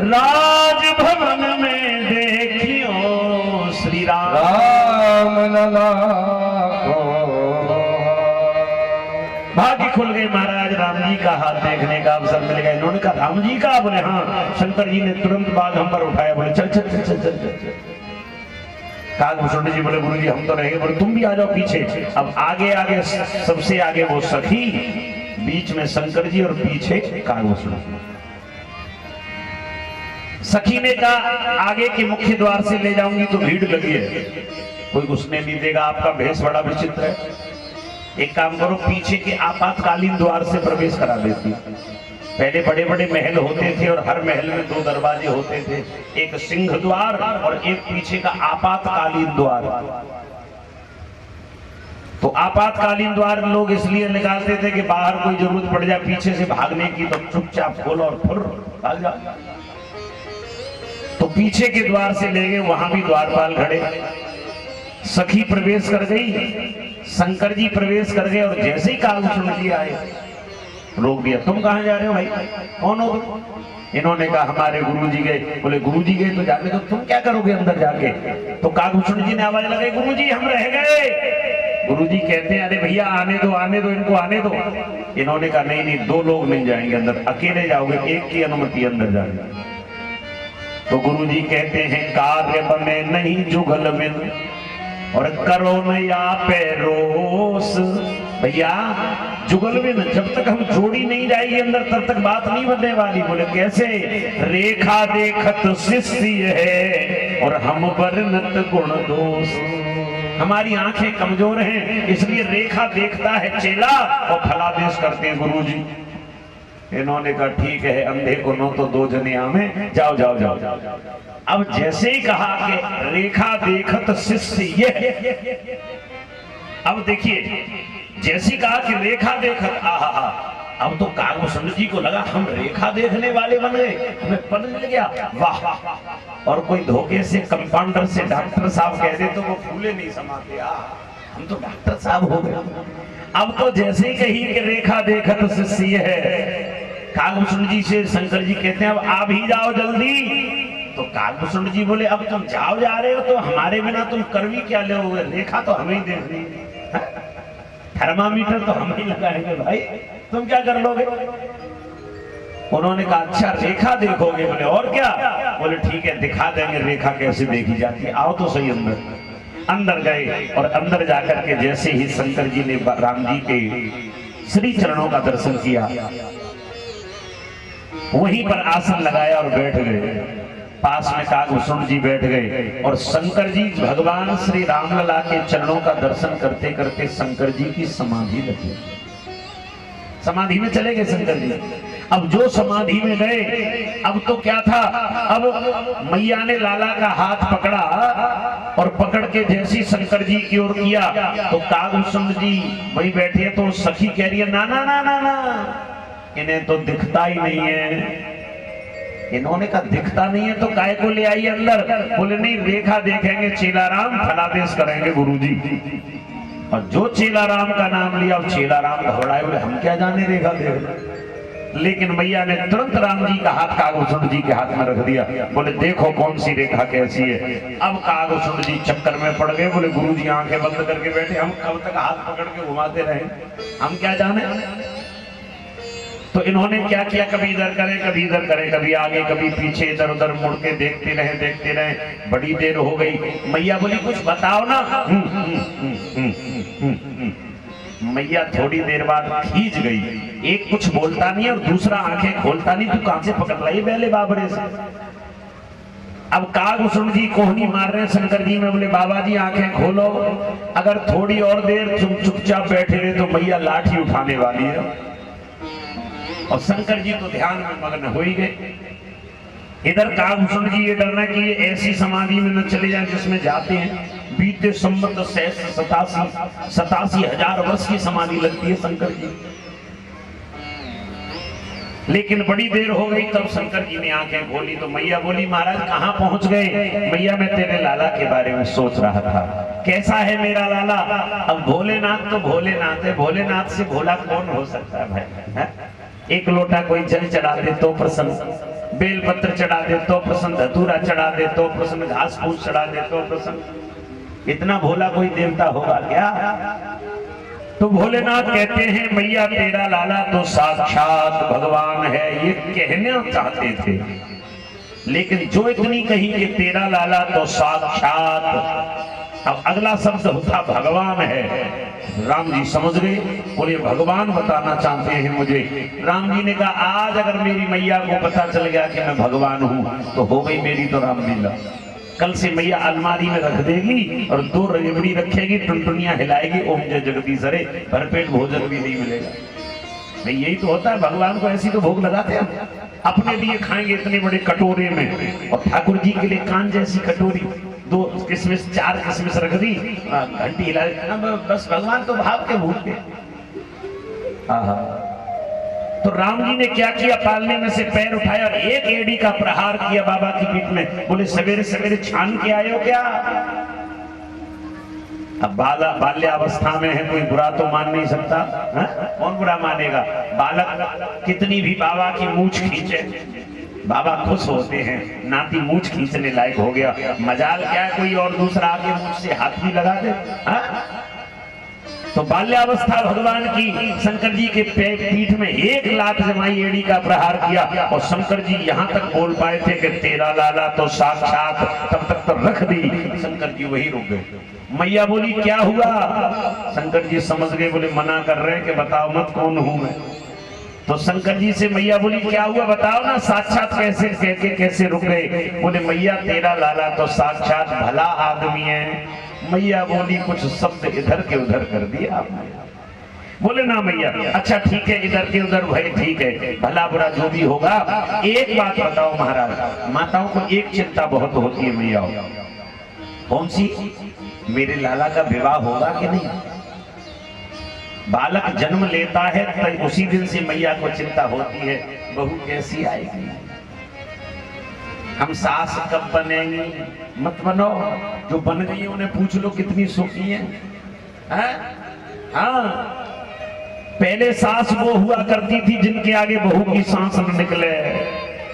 राजभवन में देखियो श्री राम लला को। भाग्य खुल गए महाराज, राम जी का हाथ देखने का अवसर मिल गया। इन्होंने कहा राम जी का? बोले हाँ। शंकर जी ने तुरंत बाघंबर उठाया, बोले चल चल चल चल चल चल। कागभूषण जी बोले गुरु जी हम तो रहेंगे। बोले तुम भी आ जाओ पीछे। अब आगे आगे सबसे आगे वो सखी, बीच में शंकर जी और पीछे कागभूषण। सखी ने कहा आगे के मुख्य द्वार से ले जाऊंगी तो भीड़ लगी है, कोई घुसने नहीं देगा, आपका भेष बड़ा विचित्र है। एक काम करो, पीछे के आपातकालीन द्वार से प्रवेश करा देती। पहले बड़े बड़े महल होते थे और हर महल में 2 दरवाजे होते थे, एक सिंह द्वार और एक पीछे का आपातकालीन द्वार। तो आपातकालीन द्वार लोग इसलिए निकालते थे कि बाहर कोई जरूरत पड़ जाए पीछे से भागने की, तो चुपचाप खोलो और फुर भाग जाओ। तो पीछे के द्वार से ले गए, वहां भी द्वारपाल खड़े। सखी प्रवेश कर गई, शंकर जी प्रवेश कर गए, और जैसे ही कागभूषण जी आए रोक दिया। तुम कहां जा रहे हो भाई, कौन हो तुम? इन्होंने कहा हमारे गुरुजी गए। बोले गुरुजी गए तो जाके, तो तुम क्या करोगे अंदर जाके? तो कागभूषण जी ने आवाज लगाई गुरुजी हम रह गए। गुरुजी कहते हैं अरे भैया आने दो इनको आने दो। इन्होंने कहा नहीं 2 लोग नहीं जाएंगे अंदर, अकेले जाओगे, एक की अनुमति अंदर जाने। तो गुरुजी कहते हैं कार्य बने नहीं जुगल में और करो नया पैरोस। भैया जुगल में जब तक हम जोड़ी नहीं जाएगी अंदर तब तक बात नहीं बनने वाली। बोले कैसे? रेखा देखत शिष्य है और हम वर्णत गुण दोष। हमारी आंखें कमजोर हैं इसलिए रेखा देखता है चेला और फलादेश करते हैं गुरुजी। इन्होंने कहा ठीक है, अंधे को नो तो 2 जने आमे, जाओ जाओ जाओ जाओ। अब जैसे ही कहा कि रेखा देखत शिष्य ये, अब देखिए जैसे कहा कि रेखा देखत, आहा, अब तो कागभूषण जी को लगा हम रेखा देखने वाले बन गए, हमें पता मिल गया, वाह। और कोई धोखे से कंपाउंडर से डॉक्टर साहब कह दे तो वो फूले नहीं समाते, हम तो डॉक्टर साहब हो गए। अब तो जैसे ही कही कि रेखा देखत शिष्य है, कागभूषण जी से शंकर जी कहते हैं अब आप ही जाओ जल्दी। तो कागभूषण जी बोले अब तुम जाओ जा रहे हो तो हमारे बिना तुम कर भी क्या लोगे, रेखा तो हमें ही देखनी है, थर्मामीटर तो हम ही लगाएंगे भाई, तुम क्या कर लोगे? उन्होंने कहा अच्छा रेखा देखोगे? बोले और क्या? बोले ठीक है दिखा देंगे रेखा कैसे देखी जाती है, आओ तो सही अंदर। अंदर गए और अंदर जाकर के जैसे ही शंकर जी ने राम जी के श्री चरणों का दर्शन किया, वहीं पर आसन लगाया और बैठ गए। पास में कागभूषण जी बैठ गए और शंकर जी भगवान श्री रामलला के चरणों का दर्शन करते करते शंकर जी की समाधि लगी। समाधि में चले गए शंकर जी। अब जो समाधि में गए, अब तो क्या था, अब मैया ने लाला का हाथ पकड़ा और पकड़ के जैसी शंकर जी की ओर किया तो कागभूषण जी वहीं बैठे, तो सखी कह रही है ना ना ना ना ना, इन्हें तो दिखता ही नहीं है। इन्होंने कहा दिखता नहीं है तो काय को ले आई अंदर? बोले नहीं रेखा देखेंगे चेलाराम फलादेश करेंगे गुरुजी। और जो चेलाराम का नाम लिया और चेलाराम घबराए, बोले हम क्या जाने रेखा देखना। लेकिन मैया ने तुरंत राम जी का हाथ कागभूषण जी के हाथ में रख दिया, बोले देखो कौन सी रेखा कैसी है। अब कागभूषण जी चक्कर में पड़ गए, बोले गुरुजी आंखें बंद करके बैठे, हम कब तक हाथ पकड़ के घुमाते रहे, हम क्या जाने। तो इन्होंने क्या किया, कभी इधर करे कभी इधर करे, कभी आगे कभी पीछे, इधर उधर मुड़ के देखते रहे। बड़ी देर हो गई, मैया बोली कुछ बताओ ना। मैया थोड़ी देर बाद खींच गई, एक कुछ बोलता नहीं और दूसरा आंखें खोलता नहीं, तू कहां से पकड़ रही बेले बाबरे से। अब कागभूषण जी कोहनी मार रहे हैं शंकर जी में, बोले बाबा जी आंखें खोलो, अगर थोड़ी और देर तुम चुपचाप बैठे रहे तो मैया लाठी उठाने वाली है। और शंकर जी तो ध्यान में मग्न हो ही गए। इधर कागभूषण जी ये डरना कि ये ऐसी समाधि में न चले जाए जिसमें जाते हैं बीते संवत 87,000 वर्ष की समाधि लगती है शंकर जी। लेकिन बड़ी देर हो गई, तब शंकर जी ने आंखें खोली तो मैया बोली महाराज कहाँ पहुंच गए? मैया मैं तेरे लाला के बारे में सोच रहा था, कैसा है मेरा लाला? अब भोलेनाथ तो भोलेनाथ है, भोलेनाथ से भोला कौन हो सकता है भाई? एक लोटा कोई जल चढ़ा दे तो प्रसन्न, बेलपत्र चढ़ा दे तो प्रसन्न, धतूरा चढ़ा दे तो प्रसन्न, घास फूस चढ़ा दे तो प्रसन्न। इतना भोला कोई देवता होगा क्या? तो भोलेनाथ कहते हैं मैया तेरा लाला तो साक्षात भगवान है, ये कहना चाहते थे, लेकिन जो इतनी कही कि तेरा लाला तो साक्षात, अब अगला शब्द होता भगवान है। राम जी समझ गए, बोले भगवान बताना चाहते हैं मुझे। राम जी ने कहा आज अगर मेरी मैया को पता चल गया कि मैं भगवान हूं तो हो गई मेरी तो रामलीला। कल से मैया अलमारी में रख देगी और 2 रेवड़ी रखेगी, टुनटुनियां हिलाएगी, ओम जय जगदीश हरे, भरपेट भोजन भी नहीं मिलेगा। नहीं यही तो होता है, भगवान को ऐसी तो भोग लगाते हैं। अपने लिए खाएंगे इतने बड़े कटोरे में, और ठाकुर जी के लिए कान जैसी कटोरी, 2 किशमिश 4 किशमिश रख दी, घंटी हिला, बस भगवान तो भाव के भूल के। तो राम जी ने क्या किया, पालने में से पैर उठाया और एक एड़ी का प्रहार किया बाबा की पीठ में। बोले सवेरे सवेरे छान के आए हो क्या? अब बाल्यावस्था में है, कोई बुरा तो मान नहीं सकता है? कौन बुरा मानेगा? बालक कितनी भी बाबा की मूछ खींचे, बाबा खुश होते हैं, नाती मूछ खींचने लायक हो गया। मजाल क्या है कोई और दूसरा आगे मूछ से हाथ भी लगा दे। तो बाल्यावस्था भगवान की, शंकर जी के पीठ में 1 लात जमाई एड़ी का प्रहार किया, और शंकर जी यहां तक बोल पाए थे कि तेरा लाला तो साक्षात, तब तक तो रख दी। शंकर जी वही रुक गए। मैया बोली क्या हुआ? शंकर जी समझ गए, बोले मना कर रहे हैं कि बताओ मत कौन हूं मैं। तो शंकर जी से मैया बोली क्या हुआ बताओ ना, साक्षात कैसे कह के कैसे रुक गए? बोले मैया तेरा लाला तो साक्षात भला आदमी है। मैया बोली कुछ शब्द इधर के उधर कर दिया आपने। बोले ना मैया, अच्छा ठीक है, इधर के उधर भाई ठीक है, भला बुरा जो भी होगा। एक बात बताओ महाराज, माताओं को एक चिंता बहुत होती है मैया, कौन सी? मेरे लाला का विवाह होगा कि नहीं। बालक जन्म लेता है तो उसी दिन से मैया को चिंता होती है, बहू कैसी आएगी, हम सास कब बनेंगी। मत बनो, जो बन गई उन्हें पूछ लो कितनी सुखी है? हाँ, पहले सास वो हुआ करती थी जिनके आगे बहू की सांस न निकले,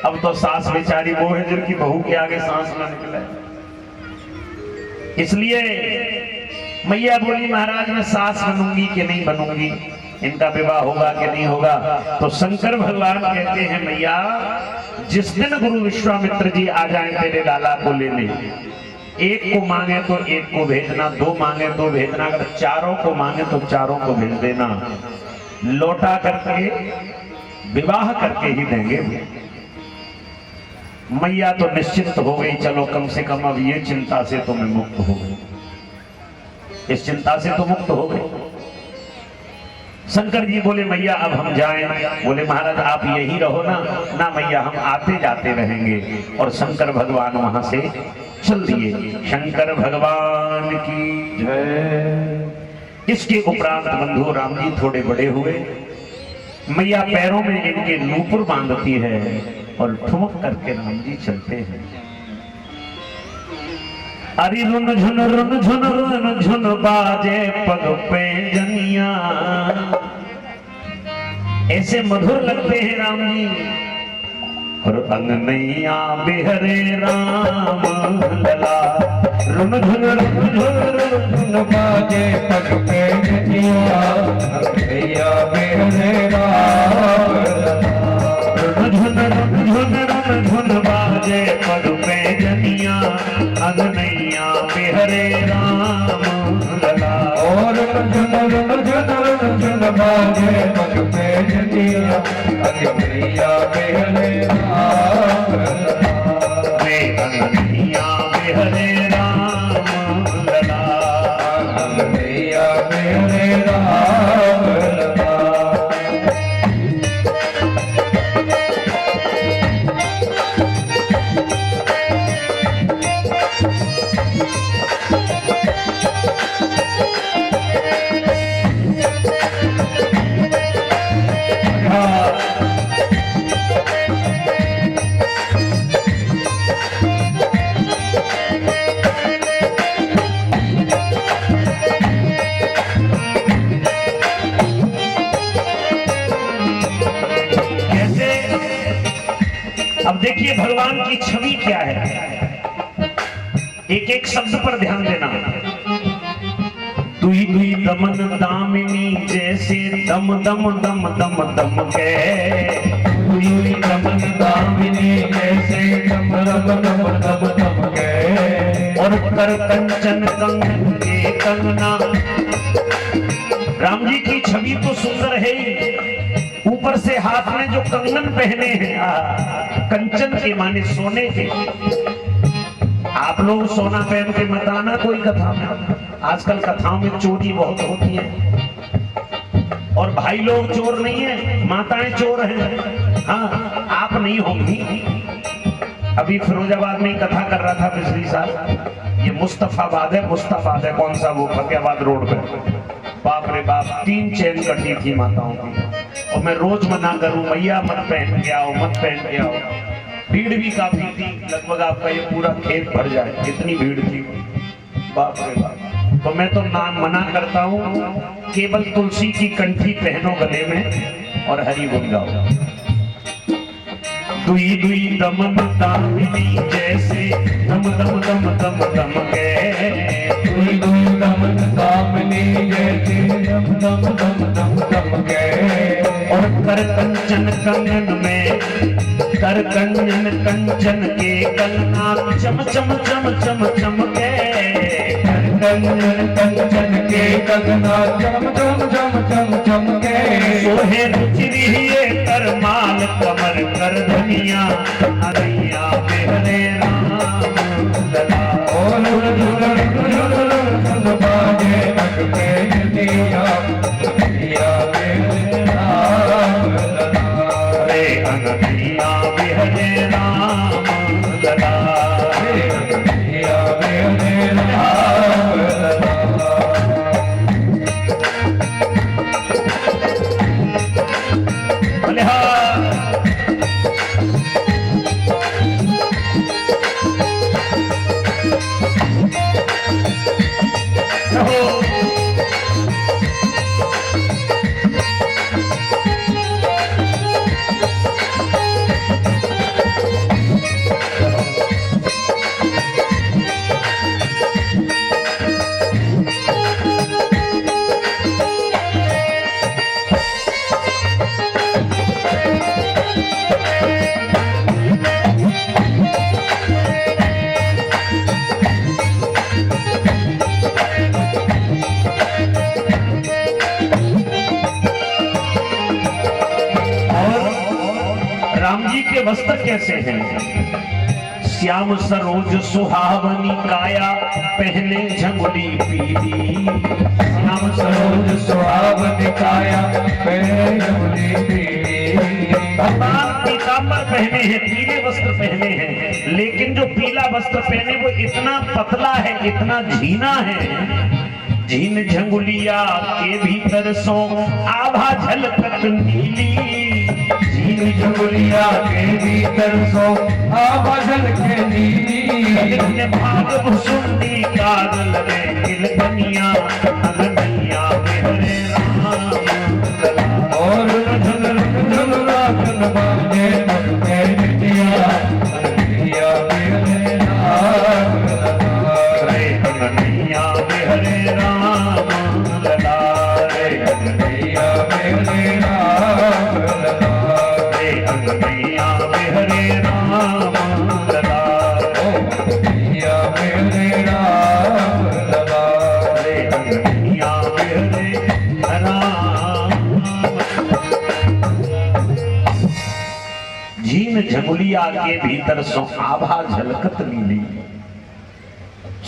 अब तो सास बेचारी वो है जिनकी बहू के आगे सांस न निकले। इसलिए मैया बोली महाराज मैं सास बनूंगी कि नहीं बनूंगी, इनका विवाह होगा कि नहीं होगा। तो शंकर भगवान कहते हैं मैया जिस दिन गुरु विश्वामित्र जी आ जाए तेरे लाला को लेने, एक को मांगे तो एक को भेजना, 2 मांगे तो भेजना, अगर 4 को मांगे तो 4 को भेज देना, लौटा करके विवाह करके ही देंगे। मैया तो निश्चिंत हो गई, चलो कम से कम अब ये चिंता से तो मैं मुक्त हो गई, इस चिंता से तो मुक्त हो गए। शंकर जी बोले मैया अब हम जाएं। बोले महाराज आप यही रहो ना। ना मैया हम आते जाते रहेंगे। और शंकर भगवान वहां से चल दिए। शंकर भगवान की जय। इसके उपरांत बंधु राम जी थोड़े बड़े हुए, मैया पैरों में इनके नूपुर बांधती है और ठुमक करके राम जी चलते हैं। अरे रुन झुन बाजे पग पे जनिया, ऐसे मधुर लगते हैं राम जी। और अंगनैया बिहरे राम लला, रुन झुन बाजे पग पे जनिया, अंगनैया बिहरे राम लला। रुन बाजे पग पे जनिया, अंगनैया बिहरे राम लला। और झुन बाजे पग पे जनिया, अंगनैया बिहरे राम लला। वे अंगनैया बिहरे राम लला, अंगनैया बिहरे राम लला। अब देखिए भगवान की छवि क्या है, एक एक शब्द पर ध्यान देना। दुई दुई दमन दामिनी जैसे दम दम दम दम दम के, दुई दुई दमन दामिनी जैसे दम दम दम दम दम के, और कर कंचन कंगन के कंगना। राम जी की छवि तो सुंदर है ही, ऊपर से हाथ में जो कंगन पहने हैं कंचन के माने सोने के। आप लोग सोना पहन के मत आना कोई कथा में, आजकल कथाओं में चोरी बहुत होती है। और भाई लोग चोर नहीं है, माताएं चोर हैं। हाँ, आप नहीं होंगी। अभी फिरोजाबाद में कथा कर रहा था पिछली साल, ये मुस्तफाबाद है, कौन सा वो फतेहाबाद रोड पे। बाप रे बाप, 3 चैन कटी थी माताओं की। और मैं रोज मना करूं भैया मत पहन के आओ, मत पहन के आओ। भीड़ भी काफी थी, लगभग आपका ये पूरा खेत भर जाए, इतनी भीड़ थी। बाप रे बाप। तो मैं तो नाम मना करता हूँ, केवल तुलसी की कंठी पहनो गले में और हरि बोल गाओ। दुई दुई दमन दामिनी जैसे दम दम दम दम दम के, दुई दुई दमन दामिनी जैसे दम दम दम दम दम के, और कर कंचन कंगन में, कर कंचन कंचन के कंगना चम चम चम चम चम के, कंचन कंचन के कंगना चम चम चम चम चम के, सोहे रुचिरिये कर माल कमर कर धनिया अनैया बेहरे राम लला। और बाजे नग पे दिया दिया मेरे राम लला, रे अनैया बेहरे राम लला, रे दिया मेरे राम लला। वस्त्र कैसे हैं? श्याम सरोज सुहावनी काया पहने झंगुली पीली, श्याम सरोज सुहावनी काया पहने झंगुली पीली। भगवान पीतांबर पहने हैं, पीले वस्त्र पहने हैं, लेकिन जो पीला वस्त्र पहने वो इतना पतला है, इतना झीना है। झीन झंगुलिया के भीतर सो आभा झलकत नीली, झीन झंगुलिया के भीतर सो आभा झलके नीली। भाग भुसुंडी कागल में किलकनिया अगनिया मेरे राम लला। और झल झल राखन बाजे नगमे बिटिया अगनिया मेरे राम लला, रे अगनिया मेरे राम लला, रे अगनिया मेरे राम लला, रे अगनिया मेरे राम लला, ओ अगनिया मेरे राम लला, रे अगनिया मेरे राम। झीन झंगुलिया के भीतर सो आभा झलकत नीली।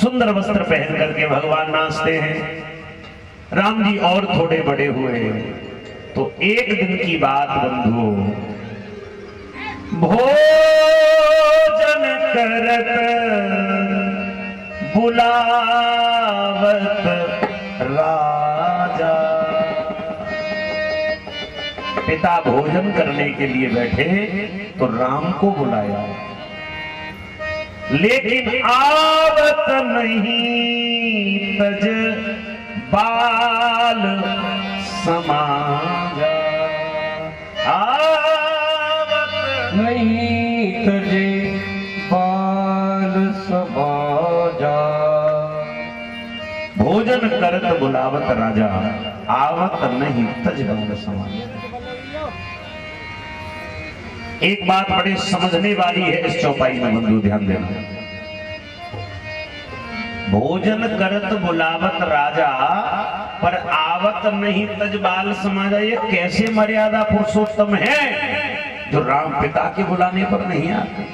सुंदर वस्त्र पहन करके भगवान नाचते हैं। राम जी और थोड़े बड़े हुए तो एक दिन की बात बंधु, भोजन करत बुलावत राजा। पिता भोजन करने के लिए बैठे तो राम को बुलाया, लेकिन आवत नहीं तज बाल समाजा। आवत नहीं तजे बाल समाजा। भोजन करत बुलावत राजा, आवत नहीं तज बाल समाजा। एक बात बड़ी समझने वाली है इस चौपाई में, बंधु ध्यान देना। भोजन करत बुलावत राजा, पर आवत नहीं तज बाल समाजा। ये कैसे मर्यादा पुरुषोत्तम है जो राम पिता के बुलाने पर नहीं आते।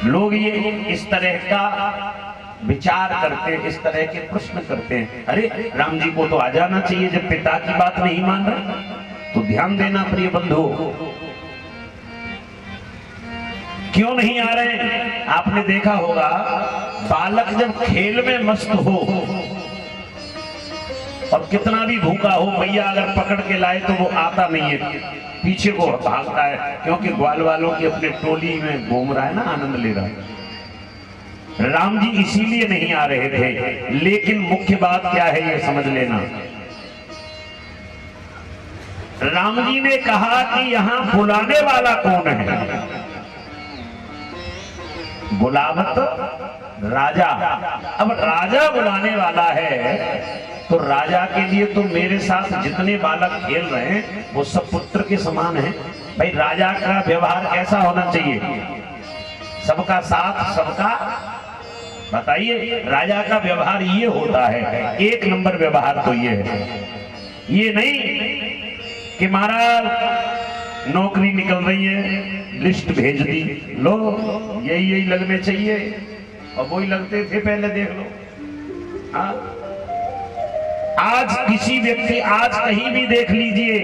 लोग ये इस तरह का विचार करते, इस तरह के प्रश्न करते हैं, अरे राम जी को तो आ जाना चाहिए, जब पिता की बात नहीं मान रहे। तो ध्यान देना प्रिय बंधु, क्यों नहीं आ रहे? आपने देखा होगा बालक जब खेल में मस्त हो और कितना भी भूखा हो, मैया अगर पकड़ के लाए तो वो आता नहीं है, पीछे को भागता है, क्योंकि ग्वाल वालों की अपने टोली में घूम रहा है ना, आनंद ले रहा है। राम जी इसीलिए नहीं आ रहे थे, लेकिन मुख्य बात क्या है ये समझ लेना। राम जी ने कहा कि यहां बुलाने वाला कौन है? बुलावत राजा। अब राजा बुलाने वाला है तो राजा के लिए तो मेरे साथ जितने बालक खेल रहे हैं वो सब पुत्र के समान हैं। भाई राजा का व्यवहार कैसा होना चाहिए? सबका साथ, सबका, बताइए, राजा का व्यवहार ये होता है, एक नंबर व्यवहार तो ये है। ये नहीं कि महाराज नौकरी निकल रही है, लिस्ट भेज दी, लो यही लगने चाहिए, और वही लगते थे पहले, देख लो। हाँ, आज किसी व्यक्ति, आज कहीं भी देख लीजिए,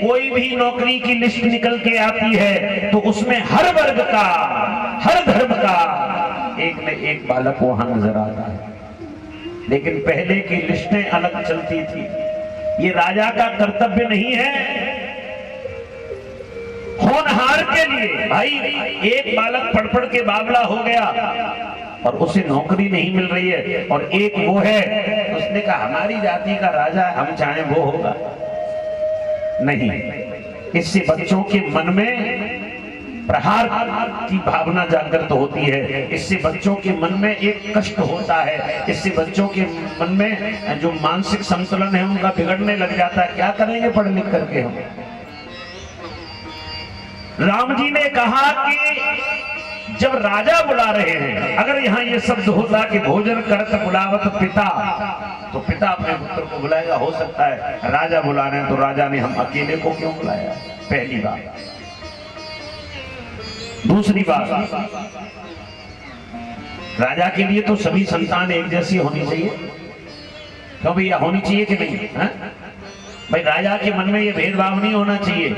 कोई भी नौकरी की लिस्ट निकल के आती है तो उसमें हर वर्ग का, हर धर्म का एक न एक बालक वहां नजर आता है। लेकिन पहले की लिस्टें अलग चलती थी। ये राजा का कर्तव्य नहीं है। होनहार के लिए, भाई एक बालक पढ़ पढ़ के बावला हो गया और उसे नौकरी नहीं मिल रही है, और एक वो है, उसने कहा हमारी जाति का राजा, हम चाहें वो होगा नहीं। इससे बच्चों के मन में प्रहार की भावना जागृत होती है, इससे बच्चों के मन में एक कष्ट होता है, इससे बच्चों के मन में जो मानसिक संतुलन है उनका बिगड़ने लग जाता है। क्या करेंगे पढ़ लिख करके हम? राम जी ने कहा कि जब राजा बुला रहे हैं, अगर यहाँ ये शब्द होता कि भोजन करत बुलावत पिता, तो पिता अपने पुत्र को बुलाएगा। हो सकता है राजा बुला रहे हैं तो राजा ने हम अकेले को क्यों बुलाया? पहली बात। दूसरी बात, राजा के लिए तो सभी संतान एक जैसी होनी चाहिए। क्यों भैया, होनी चाहिए कि नहीं? है भाई, राजा के मन में ये भेदभाव नहीं होना चाहिए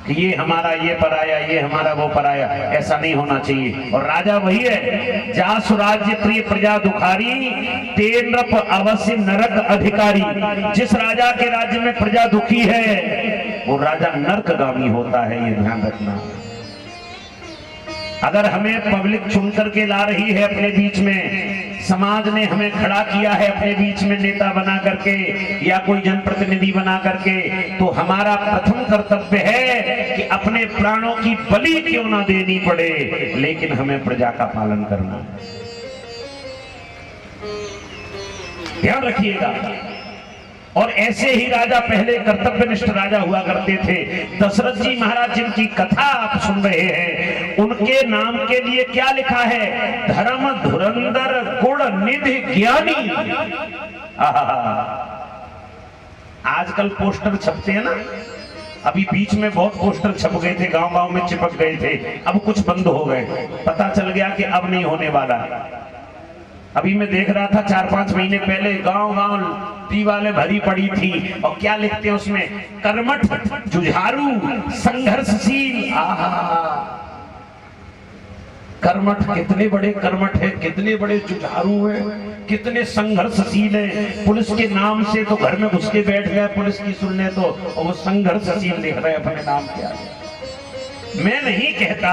कि ये हमारा ये पराया, ये हमारा वो पराया, ऐसा नहीं होना चाहिए। और राजा वही है, जासु राज्य प्रिय प्रजा दुखारी, ते नृप अवश्य नरक अधिकारी। जिस राजा के राज्य में प्रजा दुखी है वो राजा नरकगामी होता है, ये ध्यान रखना। अगर हमें पब्लिक चुन करके ला रही है अपने बीच में, समाज ने हमें खड़ा किया है अपने बीच में नेता बना करके या कोई जनप्रतिनिधि बना करके, तो हमारा प्रथम कर्तव्य है कि अपने प्राणों की बलि क्यों ना देनी पड़े, लेकिन हमें प्रजा का पालन करना। ध्यान रखिएगा। और ऐसे ही राजा पहले कर्तव्यनिष्ठ राजा हुआ करते थे। दशरथ जी महाराज जिनकी कथा आप सुन रहे हैं, उनके नाम के लिए क्या लिखा है? धर्म धुरंधर गुण निधि ज्ञानी। आजकल पोस्टर छपते हैं ना, अभी बीच में बहुत पोस्टर छप गए थे, गांव गांव में चिपक गए थे, अब कुछ बंद हो गए। पता चल गया कि अब नहीं होने वाला। अभी मैं देख रहा था 4-5 महीने पहले गांव गांव दीवारें भरी पड़ी थी, और क्या लिखते हैं उसमें? कर्मठ, जुझारू, संघर्षशील। कर्मठ, कितने बड़े कर्मठ है, कितने बड़े जुझारू है, कितने संघर्षशील है। पुलिस के नाम से तो घर में घुस के बैठ गए पुलिस की सुनने, तो और वो संघर्षशील लिख रहे अपने नाम के आगे। मैं नहीं कहता,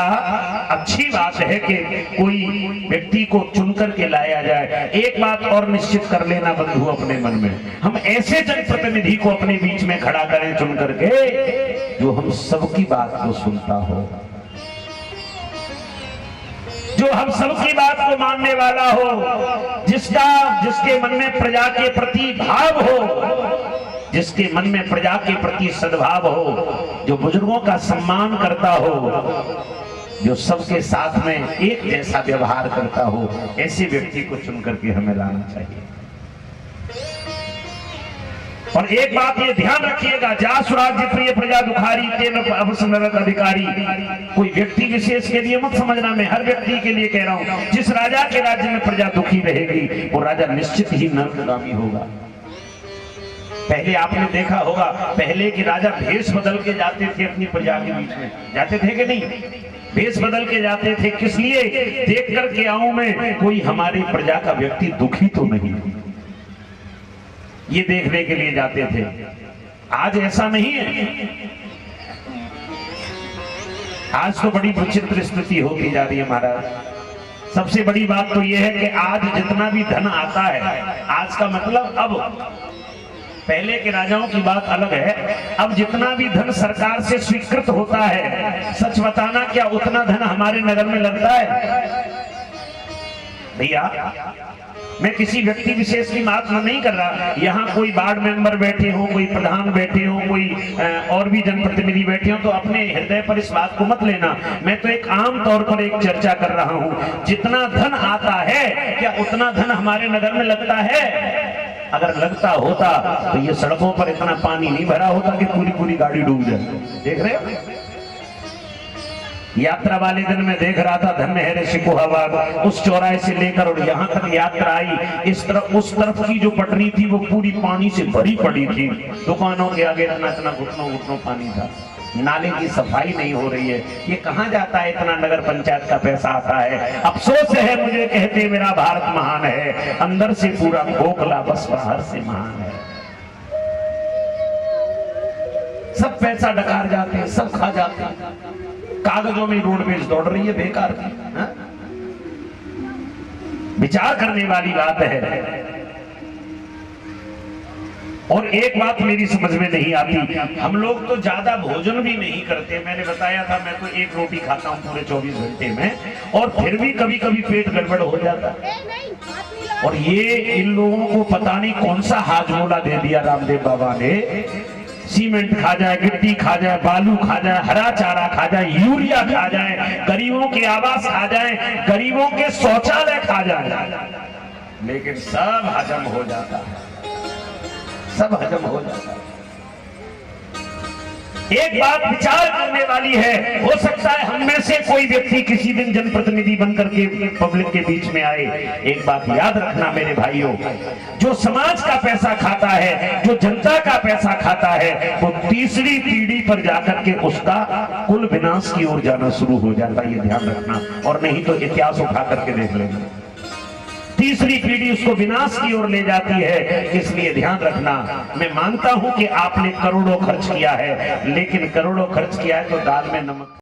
अच्छी बात है कि कोई व्यक्ति को चुन करके लाया जाए। एक बात और निश्चित कर लेना बंधु अपने मन में, हम ऐसे जनप्रतिनिधि को अपने बीच में खड़ा करें चुन करके जो हम सबकी बात को सुनता हो, जो हम सबकी बात को मानने वाला हो, जिसके मन में प्रजा के प्रति भाव हो, जिसके मन में प्रजा के प्रति सद्भाव हो, जो बुजुर्गों का सम्मान करता हो, जो सबके साथ में एक जैसा व्यवहार करता हो, ऐसे व्यक्ति को चुन करके हमें लाना चाहिए। और एक बात ये ध्यान रखिएगा, जा सुराज्य प्रिय प्रजा दुखारी तेन अवसनरत अधिकारी। कोई व्यक्ति विशेष के लिए मत समझना, मैं हर व्यक्ति के लिए कह रहा हूं, जिस राजा के राज्य में प्रजा दुखी रहेगी वो राजा निश्चित ही नरकगामी होगा। पहले आपने देखा होगा, पहले के राजा भेष बदल के जाते थे अपनी प्रजा के बीच में, जाते थे कि नहीं? भेष बदल के जाते थे, किस लिए? देख करके आऊं मैं कोई हमारी प्रजा का व्यक्ति दुखी तो नहीं, ये देखने के लिए जाते थे। आज ऐसा नहीं है, आज तो बड़ी विचित्र स्थिति होती जा रही है महाराज। सबसे बड़ी बात तो यह है कि आज जितना भी धन आता है, आज का मतलब अब, पहले के राजाओं की बात अलग है, अब जितना भी धन सरकार से स्वीकृत होता है, सच बताना क्या उतना धन हमारे नगर में लगता है? भैया मैं किसी व्यक्ति विशेष की बात नहीं कर रहा, यहाँ कोई वार्ड मेंबर बैठे हो, कोई प्रधान बैठे हो, कोई और भी जनप्रतिनिधि बैठे हो, तो अपने हृदय पर इस बात को मत लेना। मैं तो एक आम तौर पर एक चर्चा कर रहा हूँ, जितना धन आता है क्या उतना धन हमारे नगर में लगता है? अगर लगता होता तो ये सड़कों पर इतना पानी नहीं भरा होता कि पूरी पूरी गाड़ी डूब जाए। देख रहे हो, यात्रा वाले दिन में देख रहा था, धन्य है रे शिकोहाबाद, उस चौराहे से लेकर और यहाँ तक यात्रा आई, इस तरफ उस तरफ की जो पटरी थी वो पूरी पानी से भरी पड़ी थी, दुकानों के आगे इतना इतना घुटनों घुटनों पानी था, नाले की सफाई नहीं हो रही है। ये कहाँ जाता है? इतना नगर पंचायत का पैसा आता है। अफसोस है मुझे कहते मेरा भारत महान है, अंदर से पूरा खोखला, बस बाहर से महान है। सब पैसा डकार जाते हैं, सब खा जाते हैं, कागजों में रोडवेज दौड़ रही है बेकार की। विचार करने वाली बात है। और एक बात मेरी समझ में नहीं आती, हम लोग तो ज्यादा भोजन भी नहीं करते। मैंने बताया था मैं तो एक रोटी खाता हूँ पूरे 24 घंटे में, और फिर भी कभी कभी पेट गड़बड़ हो जाता है। और ये इन लोगों को पता नहीं कौन सा हाजमोला दे दिया रामदेव बाबा ने, सीमेंट खा जाए, गिट्टी खा जाए, बालू खा जाए, हरा चारा खा जाए, यूरिया खा जाए, गरीबों के आवास खा जाए, गरीबों के शौचालय खा जाए, लेकिन सब हजम हो जाता है, सब हजम हो जाता है। एक बात विचार करने वाली है, हो सकता है हम में से कोई व्यक्ति किसी दिन जनप्रतिनिधि बनकर के पब्लिक के बीच में आए। एक बात याद रखना मेरे भाइयों, जो समाज का पैसा खाता है, जो जनता का पैसा खाता है, वो तीसरी पीढ़ी पर जाकर के उसका कुल विनाश की ओर जाना शुरू हो जाता है। ये ध्यान रखना, और नहीं तो इतिहास उठा करके देख लेना, तीसरी पीढ़ी उसको विनाश की ओर ले जाती है। इसलिए ध्यान रखना। मैं मानता हूं कि आपने करोड़ों खर्च किया है, लेकिन करोड़ों खर्च किया है तो दाल में नमक